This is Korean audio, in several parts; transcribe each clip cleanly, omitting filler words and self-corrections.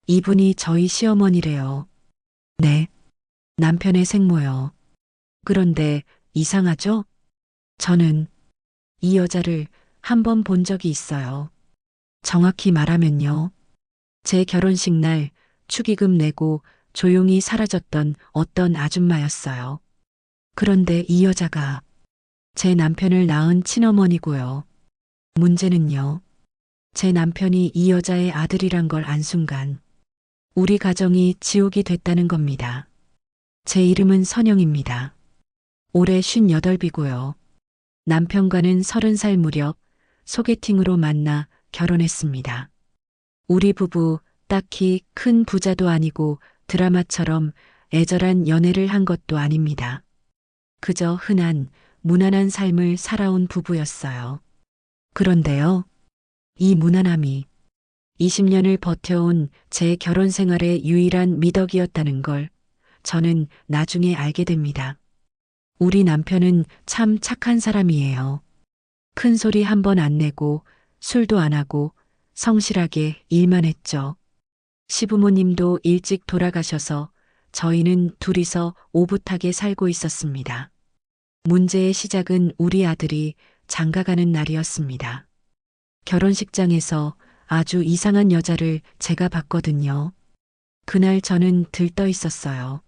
이분이 저희 시어머니래요. 네, 남편의 생모요. 그런데 이상하죠? 저는 이 여자를 한 번 본 적이 있어요. 정확히 말하면요. 제 결혼식 날 축의금 내고 조용히 사라졌던 어떤 아줌마였어요. 그런데 이 여자가 제 남편을 낳은 친어머니고요. 문제는요. 제 남편이 이 여자의 아들이란 걸 안 순간 우리 가정이 지옥이 됐다는 겁니다. 제 이름은 선영입니다. 올해 58이고요. 남편과는 30살 무렵 소개팅으로 만나 결혼했습니다. 우리 부부 딱히 큰 부자도 아니고 드라마처럼 애절한 연애를 한 것도 아닙니다. 그저 흔한 무난한 삶을 살아온 부부였어요. 그런데요, 이 무난함이 20년을 버텨온 제 결혼 생활의 유일한 미덕이었다는 걸 저는 나중에 알게 됩니다. 우리 남편은 참 착한 사람이에요. 큰 소리 한 번 안 내고 술도 안 하고 성실하게 일만 했죠. 시부모님도 일찍 돌아가셔서 저희는 둘이서 오붓하게 살고 있었습니다. 문제의 시작은 우리 아들이 장가가는 날이었습니다. 결혼식장에서 아주 이상한 여자를 제가 봤거든요. 그날 저는 들떠 있었어요.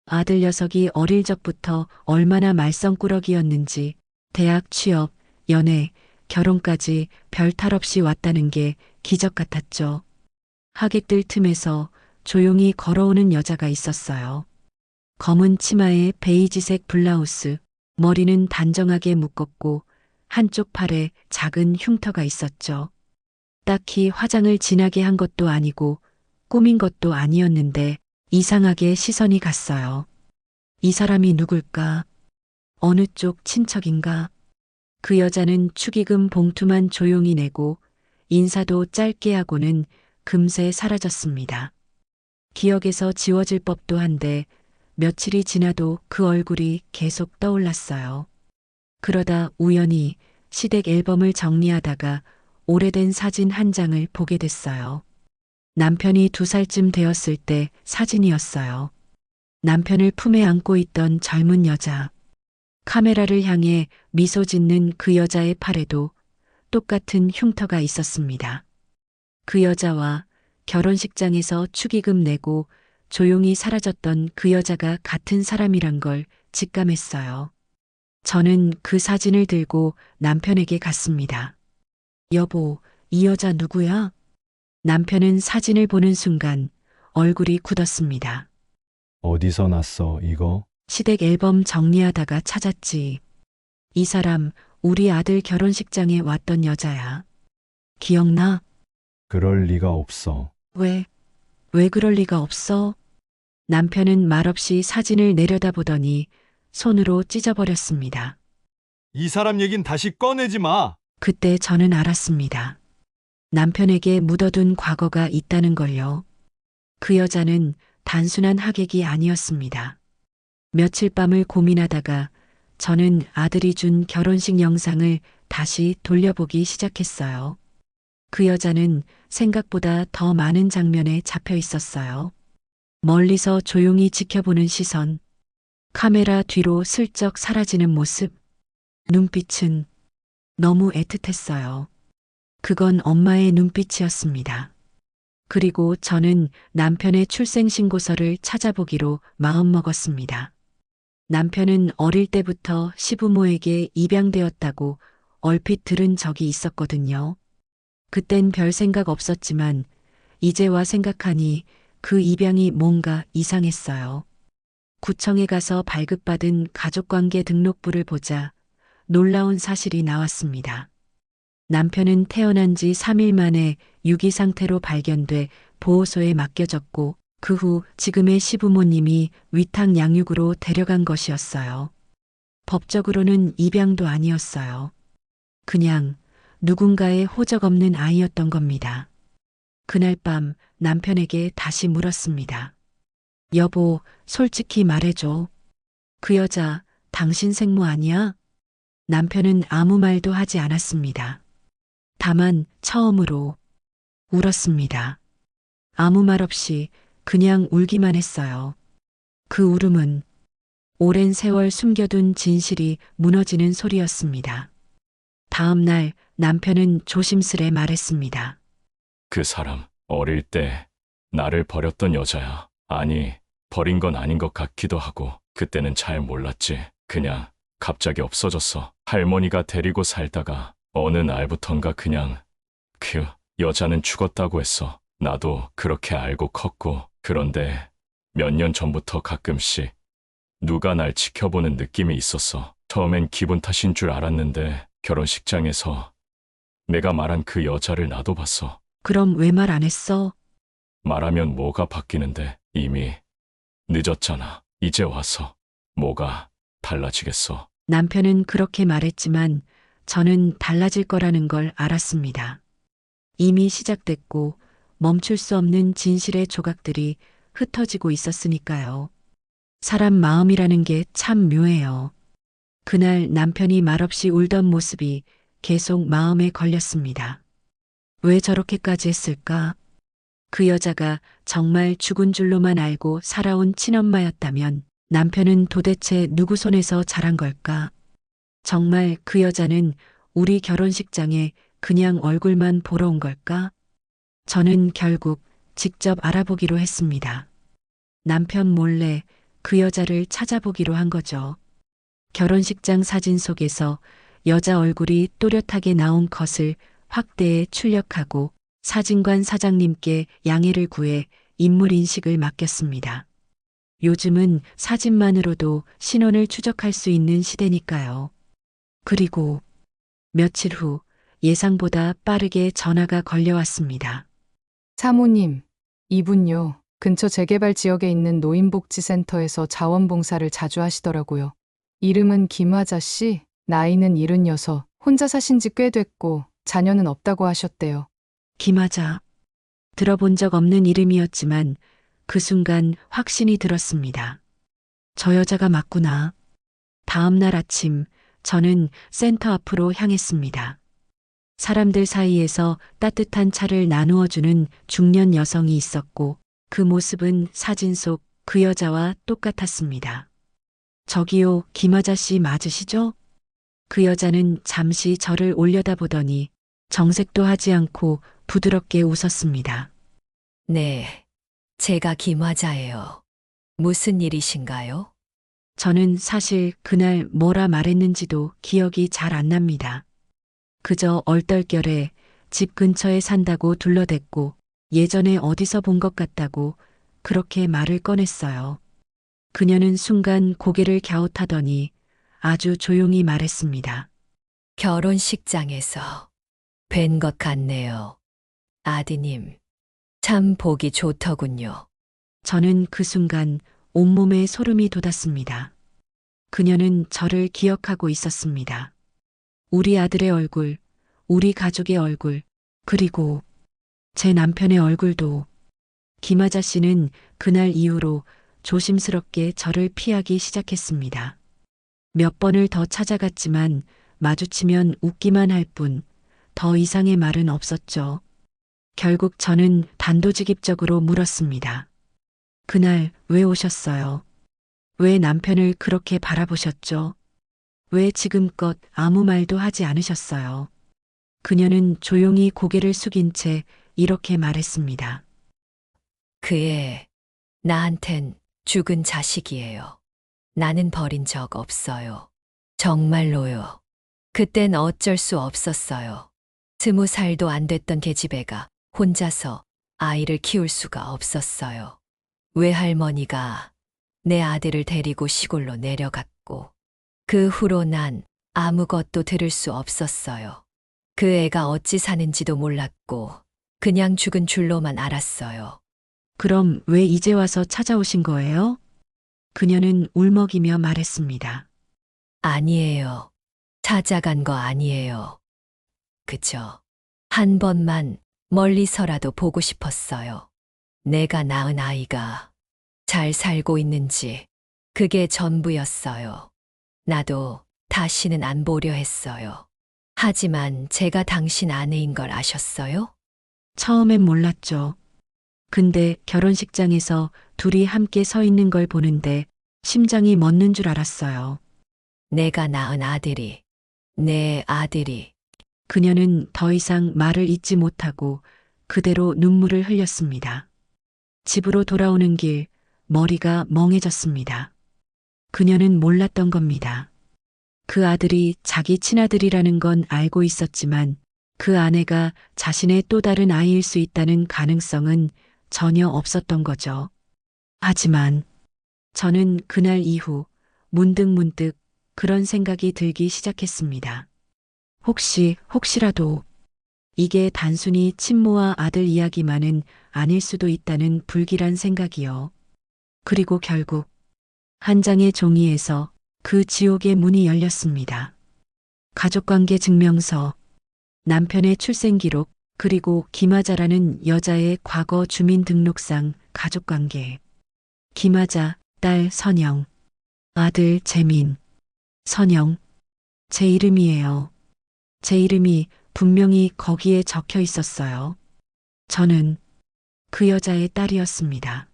아들 녀석이 어릴 적부터 얼마나 말썽꾸러기였는지 대학 취업, 연애, 결혼까지 별 탈 없이 왔다는 게 기적 같았죠. 하객들 틈에서 조용히 걸어오는 여자가 있었어요. 검은 치마에 베이지색 블라우스, 머리는 단정하게 묶었고 한쪽 팔에 작은 흉터가 있었죠. 딱히 화장을 진하게 한 것도 아니고 꾸민 것도 아니었는데 이상하게 시선이 갔어요. 이 사람이 누굴까? 어느 쪽 친척인가? 그 여자는 축의금 봉투만 조용히 내고 인사도 짧게 하고는 금세 사라졌습니다. 기억에서 지워질 법도 한데 며칠이 지나도 그 얼굴이 계속 떠올랐어요. 그러다 우연히 시댁 앨범을 정리하다가 오래된 사진 한 장을 보게 됐어요. 남편이 2살쯤 되었을 때 사진이었어요. 남편을 품에 안고 있던 젊은 여자. 카메라를 향해 미소 짓는 그 여자의 팔에도 똑같은 흉터가 있었습니다. 그 여자와 결혼식장에서 축의금 내고 조용히 사라졌던 그 여자가 같은 사람이란 걸 직감했어요. 저는 그 사진을 들고 남편에게 갔습니다. 여보, 이 여자 누구야? 남편은 사진을 보는 순간 얼굴이 굳었습니다. 어디서 났어, 이거? 시댁 앨범 정리하다가 찾았지. 이 사람 우리 아들 결혼식장에 왔던 여자야. 기억나? 그럴 리가 없어. 왜 그럴 리가 없어? 남편은 말없이 사진을 내려다보더니 손으로 찢어버렸습니다. 이 사람 얘긴 다시 꺼내지 마! 그때 저는 알았습니다. 남편에게 묻어둔 과거가 있다는 걸요. 그 여자는 단순한 하객이 아니었습니다. 며칠 밤을 고민하다가 저는 아들이 준 결혼식 영상을 다시 돌려보기 시작했어요. 그 여자는 생각보다 더 많은 장면에 잡혀 있었어요. 멀리서 조용히 지켜보는 시선, 카메라 뒤로 슬쩍 사라지는 모습, 눈빛은 너무 애틋했어요. 그건 엄마의 눈빛이었습니다. 그리고 저는 남편의 출생신고서를 찾아보기로 마음먹었습니다. 남편은 어릴 때부터 시부모에게 입양되었다고 얼핏 들은 적이 있었거든요. 그땐 별 생각 없었지만 이제와 생각하니 그 입양이 뭔가 이상했어요. 구청에 가서 발급받은 가족관계 등록부를 보자 놀라운 사실이 나왔습니다. 남편은 태어난 지 3일 만에 유기 상태로 발견돼 보호소에 맡겨졌고 그 후 지금의 시부모님이 위탁 양육으로 데려간 것이었어요. 법적으로는 입양도 아니었어요. 그냥 누군가의 호적 없는 아이였던 겁니다. 그날 밤 남편에게 다시 물었습니다. 여보, 솔직히 말해줘. 그 여자 당신 생모 아니야? 남편은 아무 말도 하지 않았습니다. 다만 처음으로 울었습니다. 아무 말 없이 그냥 울기만 했어요. 그 울음은 오랜 세월 숨겨둔 진실이 무너지는 소리였습니다. 다음 날 남편은 조심스레 말했습니다. 그 사람 어릴 때 나를 버렸던 여자야. 아니, 버린 건 아닌 것 같기도 하고 그때는 잘 몰랐지. 그냥 갑자기 없어졌어. 할머니가 데리고 살다가 어느 날부턴가 그냥 그 여자는 죽었다고 했어. 나도 그렇게 알고 컸고 그런데 몇 년 전부터 가끔씩 누가 날 지켜보는 느낌이 있었어. 처음엔 기분 탓인 줄 알았는데 결혼식장에서 내가 말한 그 여자를 나도 봤어. 그럼 왜 말 안 했어? 말하면 뭐가 바뀌는데 이미 늦었잖아. 이제 와서 뭐가 달라지겠어. 남편은 그렇게 말했지만 저는 달라질 거라는 걸 알았습니다. 이미 시작됐고 멈출 수 없는 진실의 조각들이 흩어지고 있었으니까요. 사람 마음이라는 게 참 묘해요. 그날 남편이 말없이 울던 모습이 계속 마음에 걸렸습니다. 왜 저렇게까지 했을까? 그 여자가 정말 죽은 줄로만 알고 살아온 친엄마였다면 남편은 도대체 누구 손에서 자란 걸까? 정말 그 여자는 우리 결혼식장에 그냥 얼굴만 보러 온 걸까? 저는 결국 직접 알아보기로 했습니다. 남편 몰래 그 여자를 찾아보기로 한 거죠. 결혼식장 사진 속에서 여자 얼굴이 또렷하게 나온 컷을 확대해 출력하고 사진관 사장님께 양해를 구해 인물 인식을 맡겼습니다. 요즘은 사진만으로도 신원을 추적할 수 있는 시대니까요. 그리고 며칠 후 예상보다 빠르게 전화가 걸려왔습니다. 사모님, 이분요. 근처 재개발 지역에 있는 노인복지센터에서 자원봉사를 자주 하시더라고요. 이름은 김화자 씨, 나이는 76, 혼자 사신 지 꽤 됐고 자녀는 없다고 하셨대요. 김하자. 들어본 적 없는 이름이었지만 그 순간 확신이 들었습니다. 저 여자가 맞구나. 다음 날 아침 저는 센터 앞으로 향했습니다. 사람들 사이에서 따뜻한 차를 나누어 주는 중년 여성이 있었고 그 모습은 사진 속 그 여자와 똑같았습니다. 저기요, 김하자 씨 맞으시죠? 그 여자는 잠시 저를 올려다보더니 정색도 하지 않고 부드럽게 웃었습니다. 네, 제가 김화자예요. 무슨 일이신가요? 저는 사실 그날 뭐라 말했는지도 기억이 잘 안 납니다. 그저 얼떨결에 집 근처에 산다고 둘러댔고 예전에 어디서 본 것 같다고 그렇게 말을 꺼냈어요. 그녀는 순간 고개를 갸웃하더니 아주 조용히 말했습니다. 결혼식장에서 뵌 것 같네요. 아드님, 참 보기 좋더군요. 저는 그 순간 온몸에 소름이 돋았습니다. 그녀는 저를 기억하고 있었습니다. 우리 아들의 얼굴, 우리 가족의 얼굴, 그리고 제 남편의 얼굴도. 김하자 씨는 그날 이후로 조심스럽게 저를 피하기 시작했습니다. 몇 번을 더 찾아갔지만 마주치면 웃기만 할 뿐 더 이상의 말은 없었죠. 결국 저는 단도직입적으로 물었습니다. 그날 왜 오셨어요? 왜 남편을 그렇게 바라보셨죠? 왜 지금껏 아무 말도 하지 않으셨어요? 그녀는 조용히 고개를 숙인 채 이렇게 말했습니다. 그 애, 나한텐 죽은 자식이에요. 나는 버린 적 없어요. 정말로요. 그땐 어쩔 수 없었어요. 20살도 안 됐던 계집애가 혼자서 아이를 키울 수가 없었어요. 외할머니가 내 아들을 데리고 시골로 내려갔고, 그 후로 난 아무것도 들을 수 없었어요. 그 애가 어찌 사는지도 몰랐고, 그냥 죽은 줄로만 알았어요. 그럼 왜 이제 와서 찾아오신 거예요? 그녀는 울먹이며 말했습니다. 아니에요. 찾아간 거 아니에요. 그저 한 번만 멀리서라도 보고 싶었어요. 내가 낳은 아이가 잘 살고 있는지 그게 전부였어요. 나도 다시는 안 보려 했어요. 하지만 제가 당신 아내인 걸 아셨어요? 처음엔 몰랐죠. 근데 결혼식장에서 둘이 함께 서 있는 걸 보는데 심장이 멎는 줄 알았어요. 내가 낳은 아들이, 내 아들이. 그녀는 더 이상 말을 잇지 못하고 그대로 눈물을 흘렸습니다. 집으로 돌아오는 길 머리가 멍해졌습니다. 그녀는 몰랐던 겁니다. 그 아들이 자기 친아들이라는 건 알고 있었지만 그 아내가 자신의 또 다른 아이일 수 있다는 가능성은 전혀 없었던 거죠. 하지만 저는 그날 이후 문득문득 그런 생각이 들기 시작했습니다. 혹시라도 이게 단순히 친모와 아들 이야기만은 아닐 수도 있다는 불길한 생각이요. 그리고 결국 한 장의 종이에서 그 지옥의 문이 열렸습니다. 가족관계 증명서, 남편의 출생기록, 그리고 김하자라는 여자의 과거 주민등록상 가족관계. 김하자, 딸 선영, 아들 재민, 선영, 제 이름이에요. 제 이름이 분명히 거기에 적혀 있었어요. 저는 그 여자의 딸이었습니다.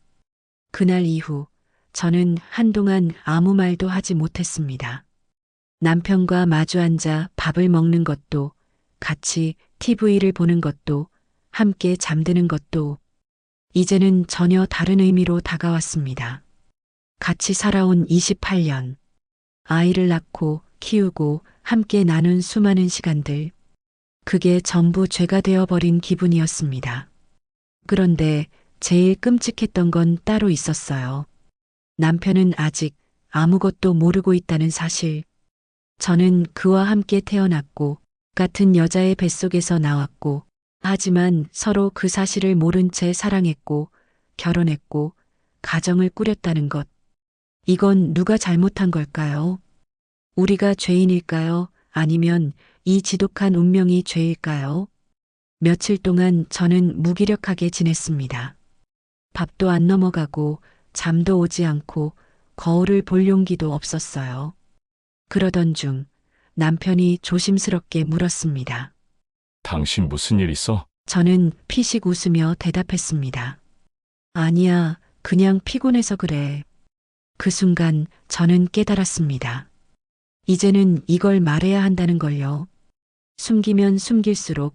그날 이후 저는 한동안 아무 말도 하지 못했습니다. 남편과 마주 앉아 밥을 먹는 것도, 같이 TV를 보는 것도, 함께 잠드는 것도, 이제는 전혀 다른 의미로 다가왔습니다. 같이 살아온 28년, 아이를 낳고 키우고 함께 나눈 수많은 시간들, 그게 전부 죄가 되어버린 기분이었습니다. 그런데 제일 끔찍했던 건 따로 있었어요. 남편은 아직 아무것도 모르고 있다는 사실. 저는 그와 함께 태어났고 같은 여자의 뱃속에서 나왔고 하지만 서로 그 사실을 모른 채 사랑했고 결혼했고 가정을 꾸렸다는 것. 이건 누가 잘못한 걸까요? 우리가 죄인일까요? 아니면 이 지독한 운명이 죄일까요? 며칠 동안 저는 무기력하게 지냈습니다. 밥도 안 넘어가고 잠도 오지 않고 거울을 볼 용기도 없었어요. 그러던 중 남편이 조심스럽게 물었습니다. 당신 무슨 일 있어? 저는 피식 웃으며 대답했습니다. 아니야, 그냥 피곤해서 그래. 그 순간 저는 깨달았습니다. 이제는 이걸 말해야 한다는 걸요. 숨기면 숨길수록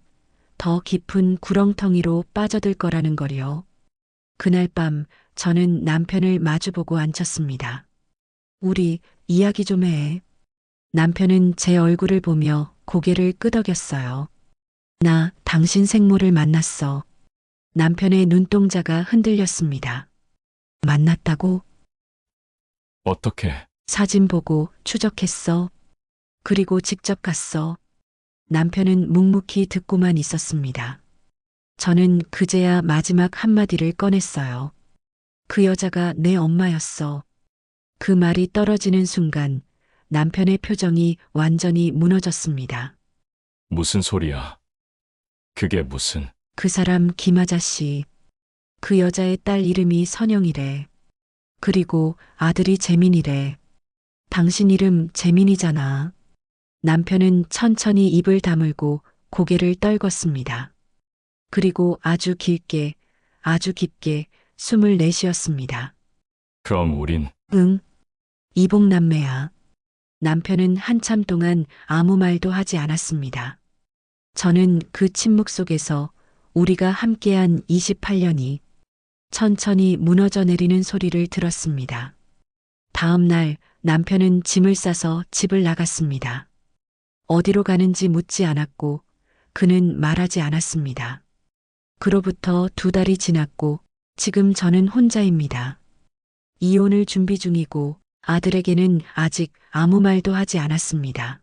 더 깊은 구렁텅이로 빠져들 거라는 걸요. 그날 밤 저는 남편을 마주보고 앉혔습니다. 우리 이야기 좀 해. 남편은 제 얼굴을 보며 고개를 끄덕였어요. 나 당신 생모를 만났어. 남편의 눈동자가 흔들렸습니다. 만났다고? 어떻게? 사진 보고 추적했어. 그리고 직접 갔어. 남편은 묵묵히 듣고만 있었습니다. 저는 그제야 마지막 한마디를 꺼냈어요. 그 여자가 내 엄마였어. 그 말이 떨어지는 순간 남편의 표정이 완전히 무너졌습니다. 무슨 소리야? 그게 무슨? 그 사람 김하자 씨. 그 여자의 딸 이름이 선영이래. 그리고 아들이 재민이래. 당신 이름 재민이잖아. 남편은 천천히 입을 다물고 고개를 떨궜습니다. 그리고 아주 길게, 아주 깊게 숨을 내쉬었습니다. 그럼 우린 응, 이복남매야. 남편은 한참 동안 아무 말도 하지 않았습니다. 저는 그 침묵 속에서 우리가 함께한 28년이 천천히 무너져 내리는 소리를 들었습니다. 다음 날 남편은 짐을 싸서 집을 나갔습니다. 어디로 가는지 묻지 않았고 그는 말하지 않았습니다. 그로부터 2달이 지났고 지금 저는 혼자입니다. 이혼을 준비 중이고 아들에게는 아직 아무 말도 하지 않았습니다.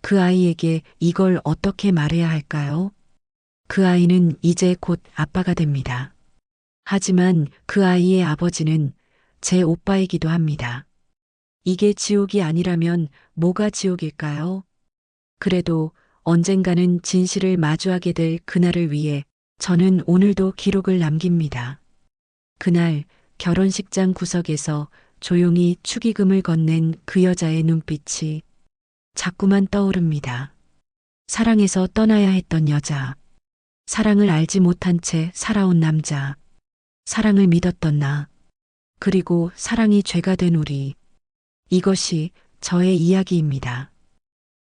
그 아이에게 이걸 어떻게 말해야 할까요? 그 아이는 이제 곧 아빠가 됩니다. 하지만 그 아이의 아버지는 제 오빠이기도 합니다. 이게 지옥이 아니라면 뭐가 지옥일까요? 그래도 언젠가는 진실을 마주하게 될 그날을 위해 저는 오늘도 기록을 남깁니다. 그날 결혼식장 구석에서 조용히 축의금을 건넨 그 여자의 눈빛이 자꾸만 떠오릅니다. 사랑해서 떠나야 했던 여자, 사랑을 알지 못한 채 살아온 남자, 사랑을 믿었던 나, 그리고 사랑이 죄가 된 우리. 이것이 저의 이야기입니다.